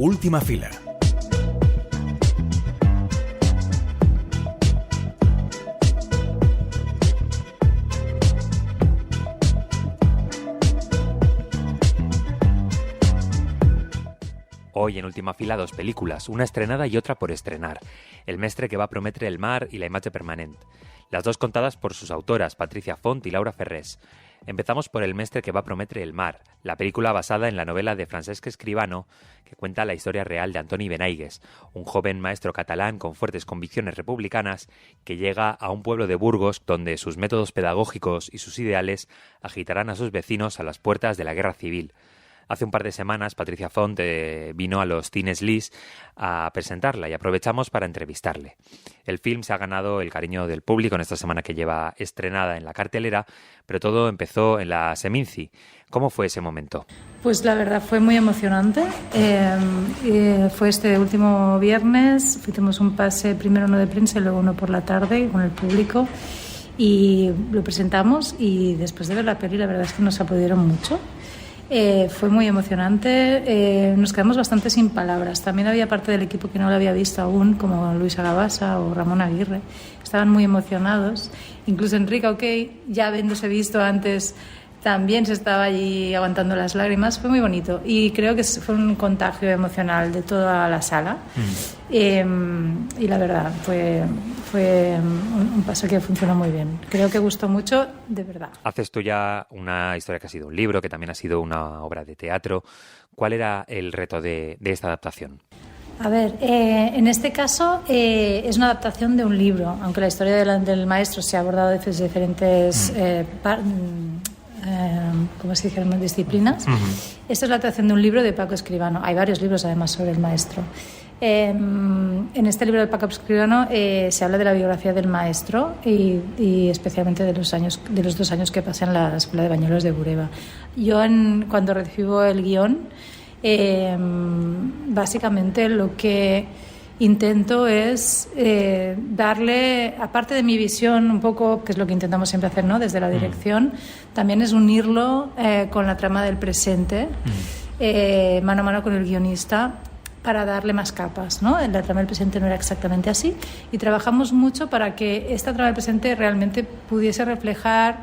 Última Fila. Hoy en Última Fila 2 películas, una estrenada y otra por estrenar. El mestre que va prometre el mar i la imatge permanent. Las dos contadas por sus autoras, Patricia Font y Laura Ferrés. Empezamos por El mestre que va prometre el mar, la película basada en la novela de Francesc Escribano, que cuenta la historia real de Antoni Benaigues, un joven maestro catalán con fuertes convicciones republicanas que llega a un pueblo de Burgos donde sus métodos pedagógicos y sus ideales agitarán a sus vecinos a las puertas de la guerra civil. Hace un par de semanas Patricia Font vino a los Cines Lis a presentarla y aprovechamos para entrevistarle. El film se ha ganado el cariño del público en esta semana que lleva estrenada en la cartelera, pero todo empezó en la Seminci. ¿Cómo fue ese momento? Pues la verdad fue muy emocionante. Fue este último viernes, hicimos un pase, primero uno de prensa y luego uno por la tarde con el público y lo presentamos y después de ver la peli la verdad es que nos aplaudieron mucho. Fue muy emocionante, nos quedamos bastante sin palabras. También había parte del equipo que no lo había visto aún, como Luisa Gabasa o Ramón Aguirre. Estaban muy emocionados. Incluso Enrique O'Kay, ya habiéndose visto antes, también se estaba allí aguantando las lágrimas. Fue muy bonito y creo que fue un contagio emocional de toda la sala. Y la verdad, fue un paso que funcionó muy bien. Creo que gustó mucho, de verdad. Haces tú ya una historia que ha sido un libro, que también ha sido una obra de teatro. ¿Cuál era el reto de esta adaptación? A ver, en este caso es una adaptación de un libro, aunque la historia del maestro se ha abordado desde diferentes ¿cómo se dice? Disciplinas. Esta es la adaptación de un libro de Paco Escribano. Hay varios libros además sobre el maestro. En este libro de Paco Escribano se habla de la biografía del maestro y especialmente de los 2 años que pasé en la Escuela de Bañuelos de Bureba. Yo cuando recibo el guión, básicamente lo que intento es darle, aparte de mi visión un poco, que es lo que intentamos siempre hacer, ¿no?, desde la dirección, también es unirlo con la trama del presente, mano a mano con el guionista, para darle más capas, ¿no? La trama del presente no era exactamente así y trabajamos mucho para que esta trama del presente realmente pudiese reflejar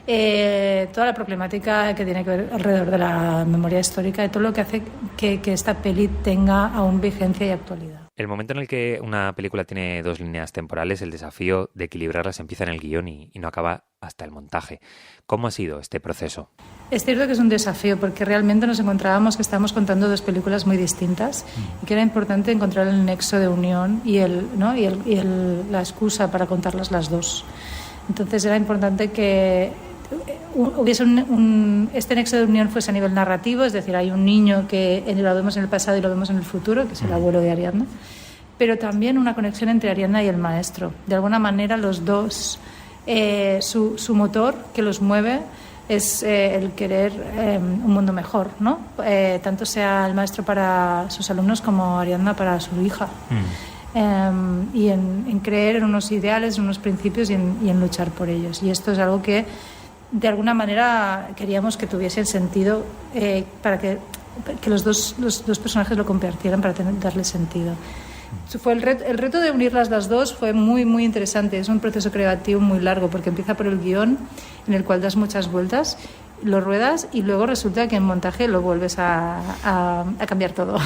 toda la problemática que tiene que ver alrededor de la memoria histórica y todo lo que hace que esta peli tenga aún vigencia y actualidad. El momento en el que una película tiene 2 líneas temporales, el desafío de equilibrarlas empieza en el guión y no acaba hasta el montaje. ¿Cómo ha sido este proceso? Es cierto que es un desafío porque realmente nos encontrábamos que estábamos contando 2 películas muy distintas y que era importante encontrar el nexo de unión y la excusa para contarlas las 2. Entonces era importante que hubiese este nexo de unión fuese a nivel narrativo, es decir, hay un niño que lo vemos en el pasado y lo vemos en el futuro, que es el abuelo de Ariadna, pero también una conexión entre Ariadna y el maestro. De alguna manera los dos, su motor que los mueve es el querer un mundo mejor, ¿no? Tanto sea el maestro para sus alumnos como Ariadna para su hija. Y en creer en unos ideales, en unos principios y en luchar por ellos. Y esto es algo que de alguna manera queríamos que tuviese sentido para que los dos personajes lo compartieran para darle sentido. Fue el reto de unirlas las 2 fue muy, muy interesante. Es un proceso creativo muy largo porque empieza por el guión en el cual das muchas vueltas, lo ruedas y luego resulta que en montaje lo vuelves a cambiar todo.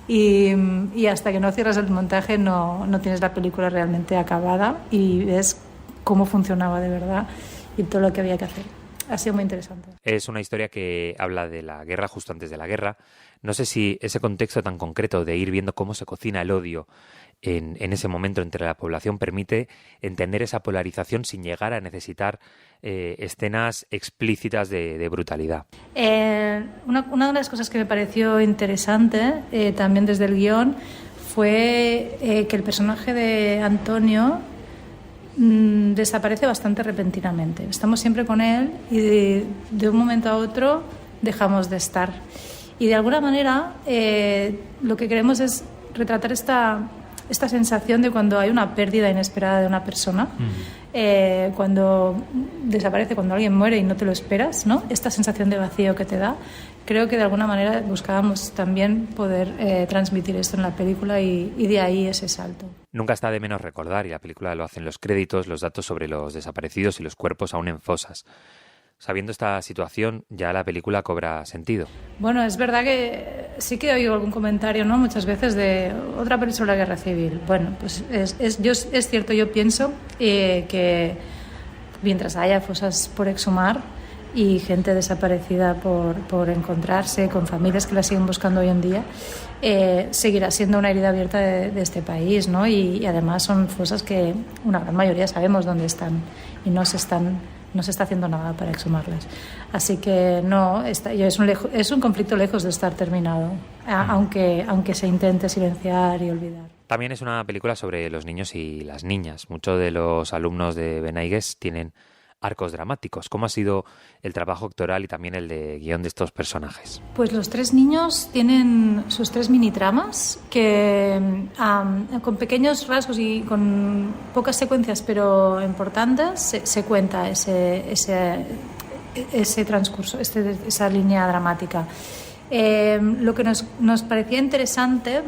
Y hasta que no cierras el montaje no tienes la película realmente acabada y ves cómo funcionaba de verdad y todo lo que había que hacer. Ha sido muy interesante. Es una historia que habla de la guerra justo antes de la guerra. No sé si ese contexto tan concreto de ir viendo cómo se cocina el odio en ese momento entre la población permite entender esa polarización sin llegar a necesitar escenas explícitas de brutalidad. Una de las cosas que me pareció interesante también desde el guión fue que el personaje de Antonio desaparece bastante repentinamente. Estamos siempre con él y de un momento a otro dejamos de estar. Y de alguna manera lo que queremos es retratar esta esta sensación de cuando hay una pérdida inesperada de una persona, cuando desaparece, cuando alguien muere y no te lo esperas, ¿no? Esta sensación de vacío que te da. Creo que de alguna manera buscábamos también poder transmitir esto en la película y de ahí ese salto. Nunca está de menos recordar, y la película lo hace en los créditos, los datos sobre los desaparecidos y los cuerpos aún en fosas. Sabiendo esta situación, ya la película cobra sentido. Bueno, es verdad que sí que oigo algún comentario, ¿no? Muchas veces de otra peli sobre la guerra civil. Bueno, pues es cierto, yo pienso que mientras haya fosas por exhumar y gente desaparecida por encontrarse, con familias que la siguen buscando hoy en día, seguirá siendo una herida abierta de este país, ¿no? Y además son fosas que una gran mayoría sabemos dónde están y no se está haciendo nada para exhumarlas. Así que no, es un conflicto lejos de estar terminado, aunque se intente silenciar y olvidar. También es una película sobre los niños y las niñas. Muchos de los alumnos de Benaigues tienen arcos dramáticos. ¿Cómo ha sido el trabajo actoral y también el de guión de estos personajes? Pues los 3 niños tienen sus 3 mini-tramas que con pequeños rasgos y con pocas secuencias pero importantes se cuenta ese transcurso, esa línea dramática. Lo que nos parecía interesante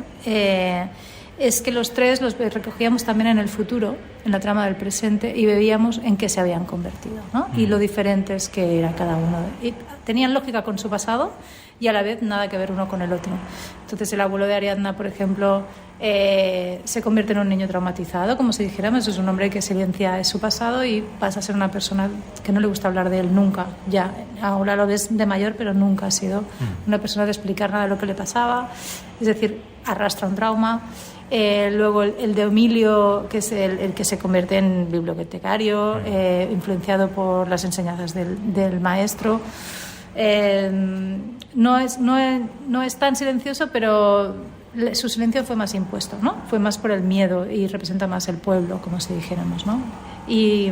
es que los 3 los recogíamos también en el futuro, en la trama del presente, y veíamos en qué se habían convertido, ¿no? Y lo diferentes que era cada uno. Y tenían lógica con su pasado y a la vez nada que ver uno con el otro. Entonces el abuelo de Ariadna, por ejemplo, se convierte en un niño traumatizado, como si dijéramos, es un hombre que silencia su pasado y pasa a ser una persona que no le gusta hablar de él nunca. Ya, ahora lo ves de mayor, pero nunca ha sido una persona de explicar nada de lo que le pasaba. Es decir, arrastra un trauma. Luego el de Emilio, que es el que se convierte en bibliotecario, influenciado por las enseñanzas del maestro. No es tan silencioso, pero su silencio fue más impuesto, ¿no? Fue más por el miedo y representa más el pueblo, como si dijéramos, ¿no? Y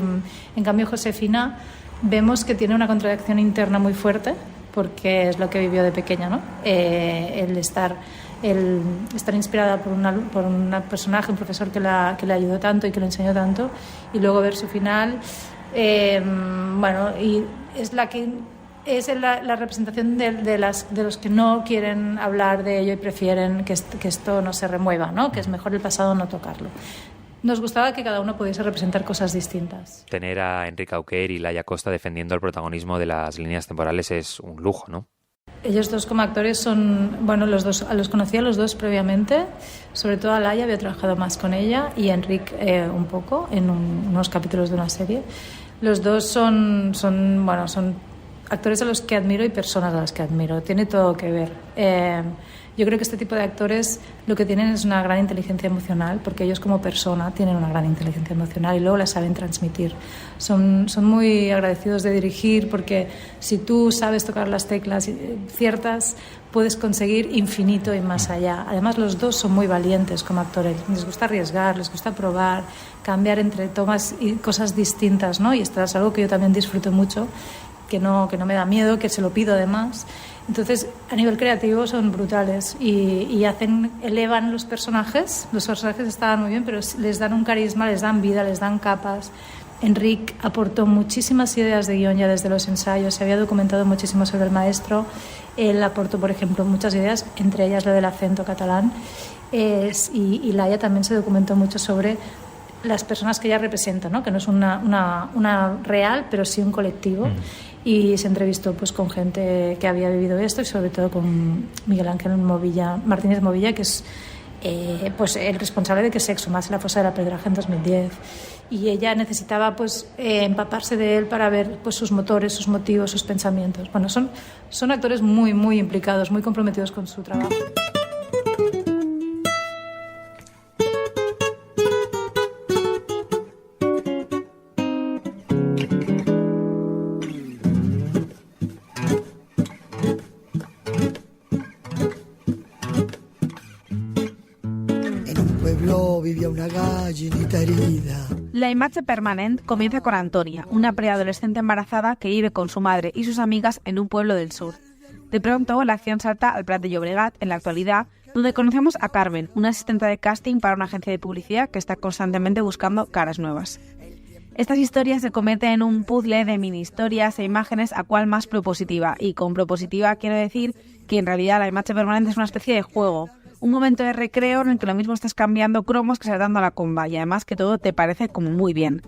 en cambio Josefina vemos que tiene una contradicción interna muy fuerte, porque es lo que vivió de pequeña, ¿no? El estar inspirada por un personaje, un profesor que le ayudó tanto y que le enseñó tanto, y luego ver su final, y es la representación de los que no quieren hablar de ello y prefieren que esto no se remueva, ¿no? Que es mejor el pasado no tocarlo. Nos gustaba que cada uno pudiese representar cosas distintas. Tener a Enrique Auquer y Laia Costa defendiendo el protagonismo de las líneas temporales es un lujo, ¿no? Ellos dos como actores los conocía a los dos previamente, sobre todo a Laia había trabajado más con ella y a Enrique un poco en unos capítulos de una serie. Los dos son actores a los que admiro y personas a las que admiro, tiene todo que ver. Yo creo que este tipo de actores lo que tienen es una gran inteligencia emocional, porque ellos como persona tienen una gran inteligencia emocional y luego la saben transmitir. Son muy agradecidos de dirigir, porque si tú sabes tocar las teclas ciertas, puedes conseguir infinito y más allá. Además, los dos son muy valientes como actores. Les gusta arriesgar, les gusta probar, cambiar entre tomas y cosas distintas, ¿no? Y esto es algo que yo también disfruto mucho, que no me da miedo, que se lo pido además. Entonces, a nivel creativo son brutales y elevan los personajes. Los personajes estaban muy bien, pero les dan un carisma, les dan vida, les dan capas. Enric aportó muchísimas ideas de guión ya desde los ensayos, se había documentado muchísimo sobre el maestro. Él aportó, por ejemplo, muchas ideas, entre ellas la del acento catalán. Y Laia también se documentó mucho sobre las personas que ella representa, ¿no? Que no es una real, pero sí un colectivo. Y se entrevistó pues con gente que había vivido esto y sobre todo con Miguel Ángel Martínez Movilla, que es pues el responsable de que se exhumase la fosa de la Pedraja en 2010. Y ella necesitaba pues empaparse de él para ver pues sus motores, sus motivos, sus pensamientos. Bueno, son actores muy, muy implicados, muy comprometidos con su trabajo. Vivía una gallinita herida. La imagen permanente comienza con Antonia, una preadolescente embarazada que vive con su madre y sus amigas en un pueblo del sur. De pronto, la acción salta al Prat de Llobregat, en la actualidad, donde conocemos a Carmen, una asistente de casting para una agencia de publicidad que está constantemente buscando caras nuevas. Estas historias se convierten en un puzzle de mini historias e imágenes a cual más propositiva, y con propositiva quiero decir que en realidad la imagen permanente es una especie de juego, un momento de recreo en el que lo mismo estás cambiando cromos que saltando a la comba, y además que todo te parece como muy bien.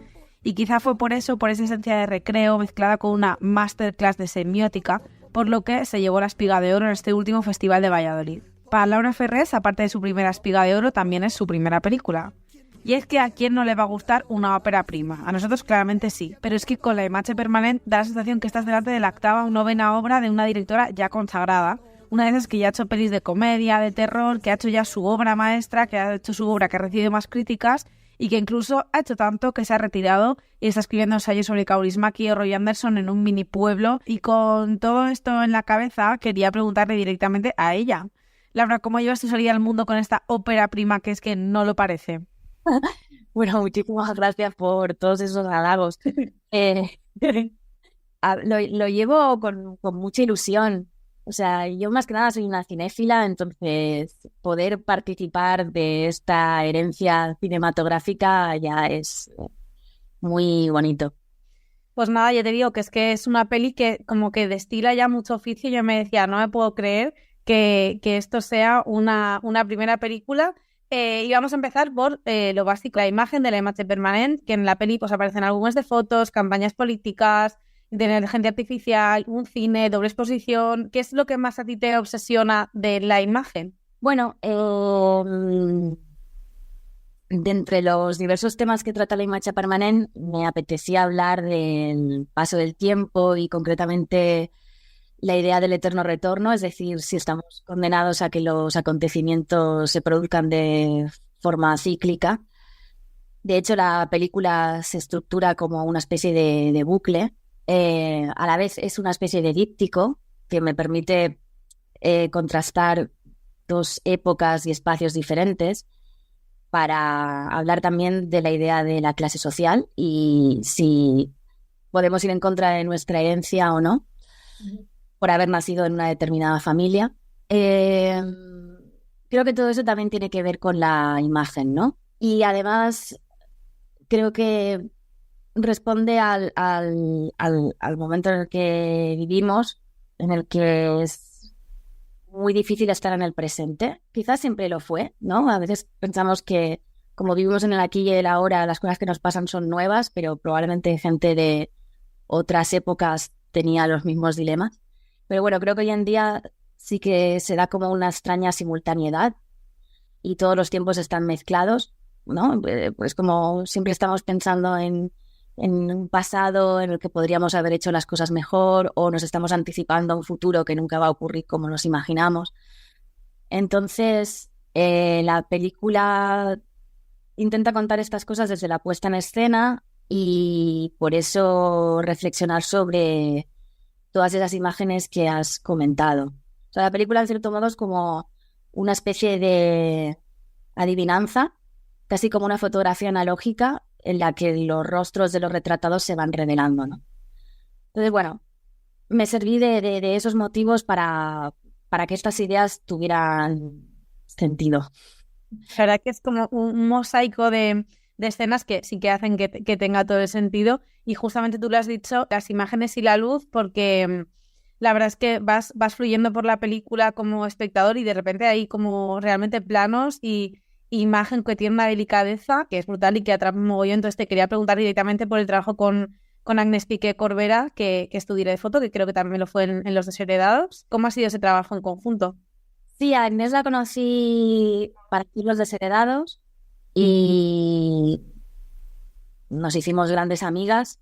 Y quizá fue por eso, por esa esencia de recreo mezclada con una masterclass de semiótica, por lo que se llevó la Espiga de Oro en este último festival de Valladolid. Para Laura Ferrés, aparte de su primera Espiga de Oro, también es su primera película. Y es que a quién no le va a gustar una ópera prima. A nosotros claramente sí, pero es que con La imagen permanente da la sensación que estás delante de la 8ª o 9ª obra de una directora ya consagrada, una de esas que ya ha hecho pelis de comedia, de terror, que ha hecho ya su obra maestra, que ha hecho su obra que ha recibido más críticas y que incluso ha hecho tanto que se ha retirado y está escribiendo ensayos sobre Kaurismäki o Roy Anderson en un mini pueblo. Y con todo esto en la cabeza quería preguntarle directamente a ella. Laura, ¿cómo llevas tu salida al mundo con esta ópera prima que es que no lo parece? Bueno, muchísimas gracias por todos esos halagos. Lo llevo con mucha ilusión. O sea, yo más que nada soy una cinéfila, entonces poder participar de esta herencia cinematográfica ya es muy bonito. Pues nada, ya te digo que es una peli que como que destila ya mucho oficio. Yo me decía, no me puedo creer que esto sea una primera película. Y vamos a empezar por lo básico, la imagen de la imagen permanente, que en la peli pues aparecen álbumes de fotos, campañas políticas, de inteligencia artificial, un cine, doble exposición. ¿Qué es lo que más a ti te obsesiona de la imagen? Bueno, de entre los diversos temas que trata la imagen permanente, me apetecía hablar del paso del tiempo y concretamente la idea del eterno retorno, es decir, si estamos condenados a que los acontecimientos se produzcan de forma cíclica. De hecho, la película se estructura como una especie de bucle. A la vez es una especie de díptico que me permite contrastar dos épocas y espacios diferentes para hablar también de la idea de la clase social y si podemos ir en contra de nuestra herencia o no por haber nacido en una determinada familia. Creo que todo eso también tiene que ver con la imagen, ¿no? Y además creo que responde al momento en el que vivimos, en el que es muy difícil estar en el presente. Quizás siempre lo fue, ¿no? A veces pensamos que como vivimos en el aquí y el ahora, las cosas que nos pasan son nuevas, pero probablemente gente de otras épocas tenía los mismos dilemas. Pero bueno, creo que hoy en día sí que se da como una extraña simultaneidad y todos los tiempos están mezclados, ¿no? Pues como siempre estamos pensando en un pasado en el que podríamos haber hecho las cosas mejor o nos estamos anticipando a un futuro que nunca va a ocurrir como nos imaginamos. Entonces, la película intenta contar estas cosas desde la puesta en escena y por eso reflexionar sobre todas esas imágenes que has comentado. O sea, la película, en cierto modo, es como una especie de adivinanza, casi como una fotografía analógica en la que los rostros de los retratados se van revelando, ¿no? Entonces, bueno, me serví de esos motivos para que estas ideas tuvieran sentido. La verdad que es como un mosaico de escenas que sí que hacen que tenga todo el sentido. Y justamente tú lo has dicho, las imágenes y la luz, porque la verdad es que vas fluyendo por la película como espectador y de repente hay como realmente planos y imagen que tiene una delicadeza que es brutal y que atrapa un mogollón. Entonces te quería preguntar directamente por el trabajo con Agnès Piqué Corbera, que es tu directora de foto, que creo que también lo fue en Los Desheredados. ¿Cómo ha sido ese trabajo en conjunto? Sí, a Agnès la conocí para Los Desheredados y nos hicimos grandes amigas.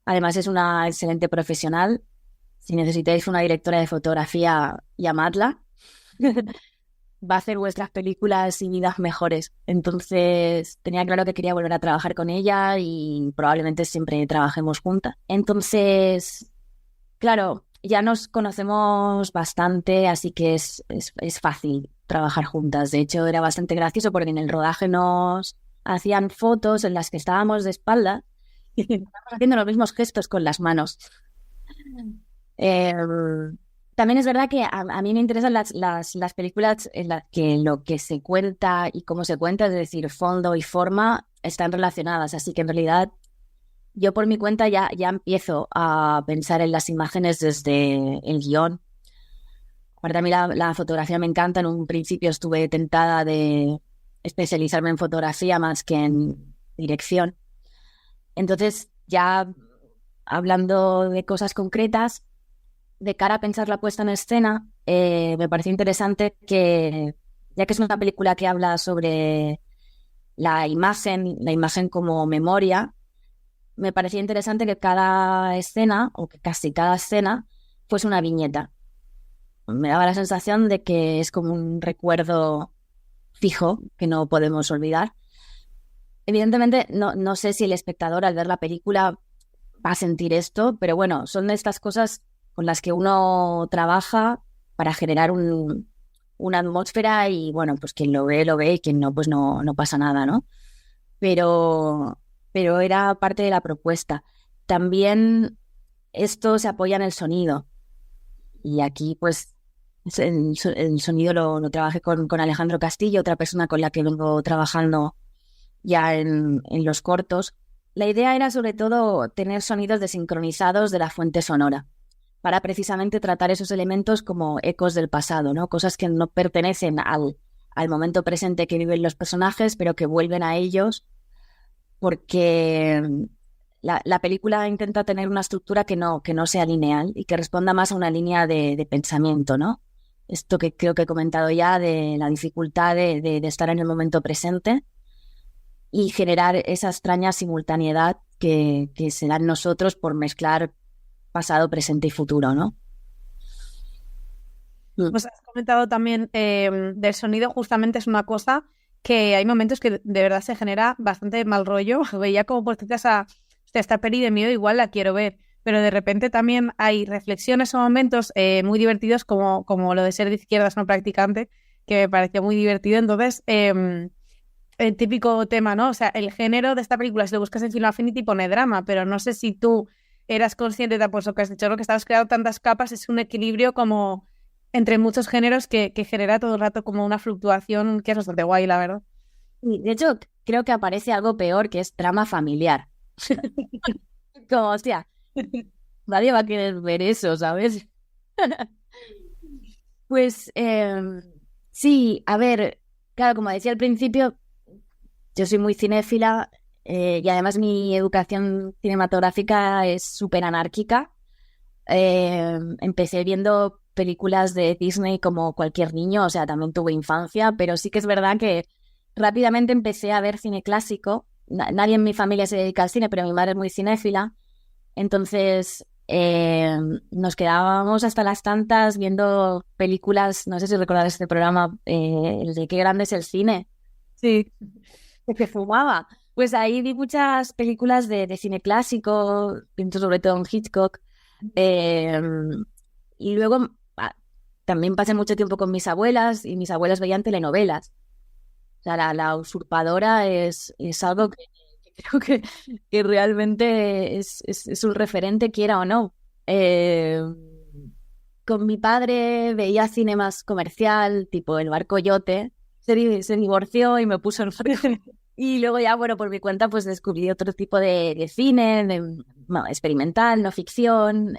Además es una excelente profesional. Si necesitáis una directora de fotografía, llamadla. Va a hacer vuestras películas y vidas mejores. Entonces tenía claro que quería volver a trabajar con ella y probablemente siempre trabajemos juntas. Entonces, claro, ya nos conocemos bastante, así que es fácil trabajar juntas. De hecho, era bastante gracioso porque en el rodaje nos hacían fotos en las que estábamos de espalda y estábamos haciendo los mismos gestos con las manos. también es verdad que a mí me interesan las películas en las que lo que se cuenta y cómo se cuenta, es decir, fondo y forma, están relacionadas. Así que en realidad yo por mi cuenta ya empiezo a pensar en las imágenes desde el guión. Aparte a mí la fotografía me encanta. En un principio estuve tentada de especializarme en fotografía más que en dirección. Entonces ya hablando de cosas concretas, de cara a pensar la puesta en escena, me pareció interesante que, ya que es una película que habla sobre la imagen como memoria, me parecía interesante que cada escena, o que casi cada escena, fuese una viñeta. Me daba la sensación de que es como un recuerdo fijo que no podemos olvidar. Evidentemente, no sé si el espectador al ver la película va a sentir esto, pero bueno, son de estas cosas con las que uno trabaja para generar una atmósfera y bueno, pues quien lo ve y quien no, pues no pasa nada, ¿no? Pero era parte de la propuesta. También esto se apoya en el sonido y aquí pues el sonido lo trabajé con Alejandro Castillo, otra persona con la que vengo trabajando ya en los cortos. La idea era sobre todo tener sonidos desincronizados de la fuente sonora, para precisamente tratar esos elementos como ecos del pasado, ¿no? Cosas que no pertenecen al momento presente que viven los personajes, pero que vuelven a ellos, porque la película intenta tener una estructura que no sea lineal y que responda más a una línea de pensamiento, ¿no? Esto que creo que he comentado ya, de la dificultad de estar en el momento presente y generar esa extraña simultaneidad que se da en nosotros por mezclar pasado, presente y futuro, ¿no? Pues has comentado también del sonido, justamente es una cosa que hay momentos que de verdad se genera bastante mal rollo. Veía como por citas esta peli de miedo, igual la quiero ver, pero de repente también hay reflexiones o momentos muy divertidos como lo de ser de izquierdas no practicante, que me pareció muy divertido. Entonces, el típico tema, ¿no? O sea, el género de esta película, si lo buscas en Film Affinity, pone drama, pero no sé si tú eras consciente de pues, lo que has dicho, ¿no? Que estabas creando tantas capas, es un equilibrio como entre muchos géneros que genera todo el rato como una fluctuación que es bastante guay, la verdad. Y de hecho, creo que aparece algo peor, que es drama familiar. Como, hostia, nadie va a querer ver eso, ¿sabes? Pues sí, a ver, claro, como decía al principio, yo soy muy cinéfila y además mi educación cinematográfica es súper anárquica. Empecé viendo películas de Disney como cualquier niño, o sea, también tuve infancia, pero sí que es verdad que rápidamente empecé a ver cine clásico. Nadie en mi familia se dedica al cine, pero mi madre es muy cinéfila. Entonces nos quedábamos hasta las tantas viendo películas, no sé si recordáis este programa, el de Qué grande es el cine. Sí. Que fumaba. Pues ahí vi muchas películas de cine clásico, pienso sobre todo en Hitchcock. Y luego también pasé mucho tiempo con mis abuelas y mis abuelas veían telenovelas. O sea, la usurpadora es algo que creo que realmente es un referente, quiera o no. Con mi padre veía cine más comercial, tipo El barco Yote. Se divorció y me puso en y luego ya, bueno, por mi cuenta pues descubrí otro tipo de cine, experimental, no ficción.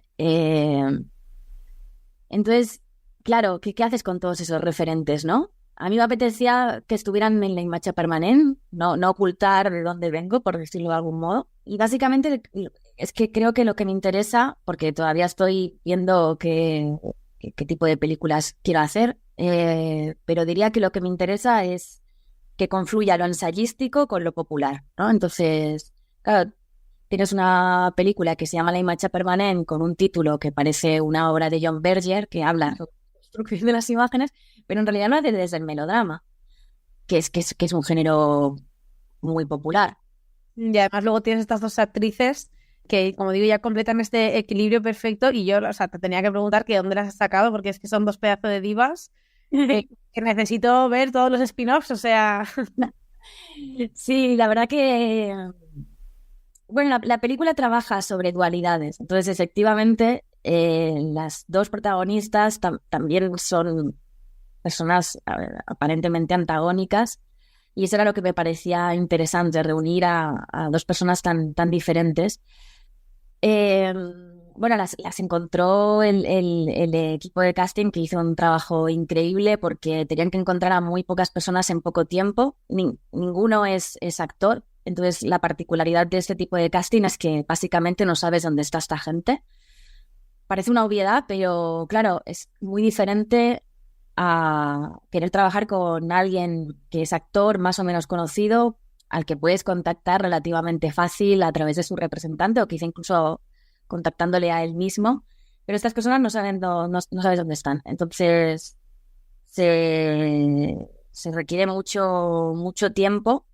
Entonces, claro, ¿qué haces con todos esos referentes, no? A mí me apetecía que estuvieran en la imagen permanente, no ocultar de dónde vengo, por decirlo de algún modo. Y básicamente es que creo que lo que me interesa, porque todavía estoy viendo qué tipo de películas quiero hacer, pero diría que lo que me interesa es que confluya lo ensayístico con lo popular, ¿no? Entonces, claro, tienes una película que se llama La imagen permanente con un título que parece una obra de John Berger que habla sobre la construcción de las imágenes, pero en realidad no es desde el melodrama, que es un género muy popular. Y además luego tienes estas dos actrices que, como digo, ya completan este equilibrio perfecto y yo, o sea, te tenía que preguntar que dónde las has sacado porque es que son dos pedazos de divas que necesito ver todos los spin-offs, o sea... Sí, la verdad que... Bueno, la película trabaja sobre dualidades, entonces efectivamente Las dos protagonistas también son personas aparentemente antagónicas, y eso era lo que me parecía interesante, reunir a dos personas tan diferentes. Bueno, las encontró el equipo de casting, que hizo un trabajo increíble porque tenían que encontrar a muy pocas personas en poco tiempo. Ninguno es actor, entonces la particularidad de este tipo de casting es que básicamente no sabes dónde está esta gente. Parece una obviedad, pero claro, es muy diferente a querer trabajar con alguien que es actor más o menos conocido, al que puedes contactar relativamente fácil a través de su representante o quizá incluso contactándole a él mismo, pero estas personas no sabes dónde están. Entonces se requiere mucho tiempo,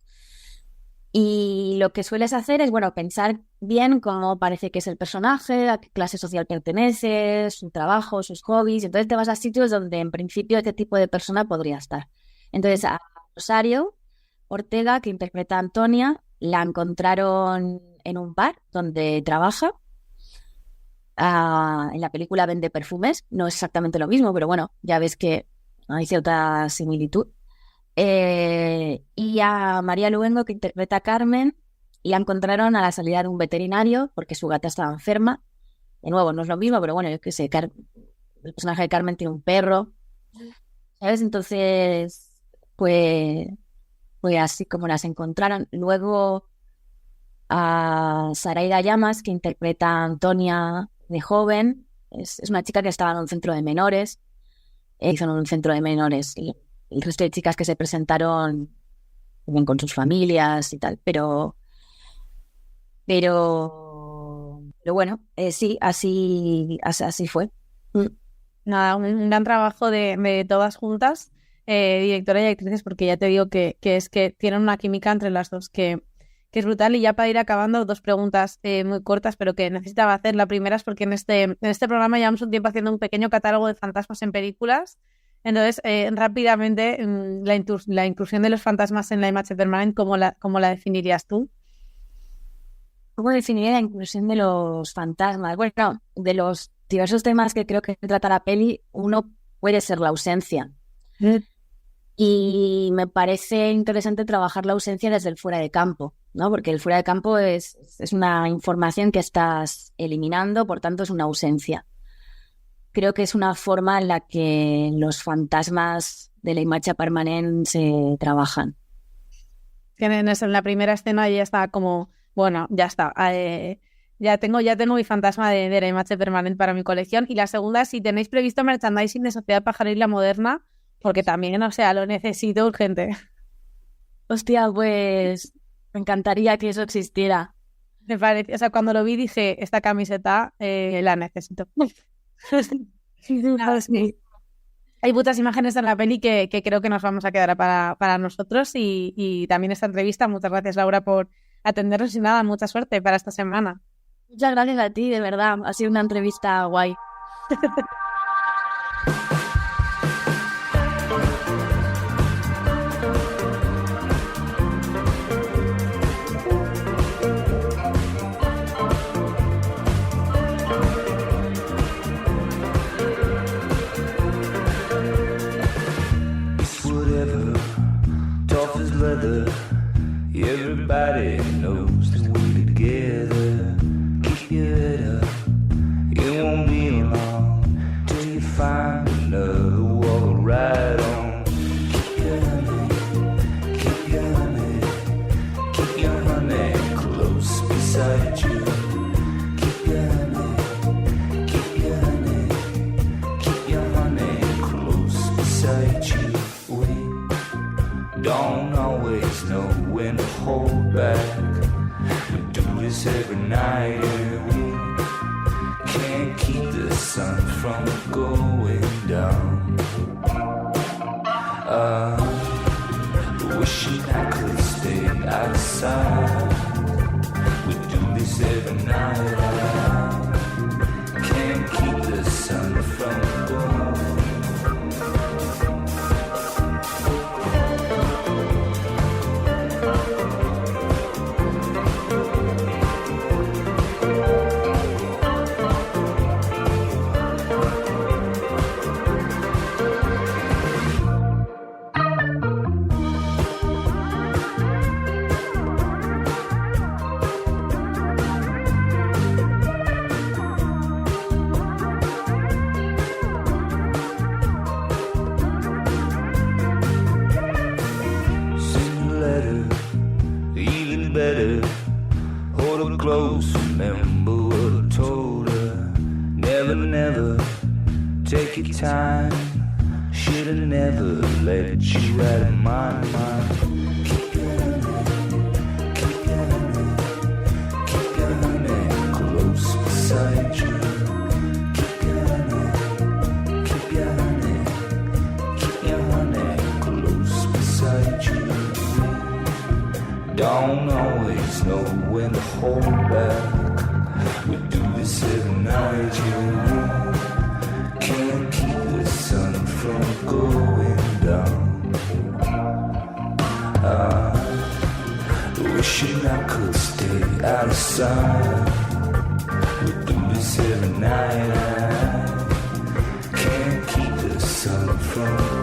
y lo que sueles hacer es, bueno, pensar bien cómo parece que es el personaje, a qué clase social pertenece, su trabajo, sus hobbies. Entonces te vas a sitios donde en principio este tipo de persona podría estar. Entonces a Rosario Ortega, que interpreta a Antonia, la encontraron en un bar donde trabaja. En la película vende perfumes, no es exactamente lo mismo, pero bueno, ya ves que hay cierta similitud. Y a María Luengo, que interpreta a Carmen, la encontraron a la salida de un veterinario porque su gata estaba enferma. De nuevo, no es lo mismo, pero bueno, yo qué sé, el personaje de Carmen tiene un perro, ¿sabes? Entonces, pues así como las encontraron. Luego a Saraida Llamas, que interpreta a Antonia de joven, es una chica que estaba en un centro de menores, hizo en un centro de menores, y el resto de chicas que se presentaron bien con sus familias y tal, pero bueno, sí, así fue. Nada, un gran trabajo de todas juntas, directora y actrices, porque ya te digo que es que tienen una química entre las dos que es brutal. Y ya para ir acabando, dos preguntas muy cortas, pero que necesitaba hacer. La primera es porque en este programa llevamos un tiempo haciendo un pequeño catálogo de fantasmas en películas. Entonces, rápidamente, la inclusión de los fantasmas en la imagen permanente, ¿cómo la definirías tú? ¿Cómo definiría la inclusión de los fantasmas? Bueno, de los diversos temas que creo que trata la peli, uno puede ser la ausencia. Y me parece interesante trabajar la ausencia desde el fuera de campo, ¿no? Porque el fuera de campo es una información que estás eliminando, por tanto es una ausencia. Creo que es una forma en la que los fantasmas de la imagen permanente se trabajan. En la primera escena ya está como, bueno, ya está. Ya tengo mi fantasma de la imagen permanente para mi colección. Y la segunda, si tenéis previsto merchandising de Sociedad Pajaril Moderna, porque también, o sea, lo necesito urgente. Hostia, pues me encantaría que eso existiera. Me parece, o sea, cuando lo vi dije, esta camiseta la necesito. Hay muchas imágenes en la peli que creo que nos vamos a quedar para nosotros, y también esta entrevista. Muchas gracias, Laura, por atendernos, y nada, mucha suerte para esta semana. Muchas gracias a ti, de verdad, ha sido una entrevista guay. Everybody knows that we're together. Keep your head up, it won't be long till you find another wall to ride on. Keep your honey close beside you. Keep your honey close beside you. We don't always know when to hold back. We do this every night, and we can't keep the sun from going down. Wishing I could stay outside. We do this every night. Can't keep the sun from going. your time. Should've never let you out of my mind. Keep your honey close beside you. Keep your honey close beside you. Don't always know when to hold back. We do this every night, you can't keep the sun from going down. Wishing I could stay out of sight. We do this every night. I can't keep the sun from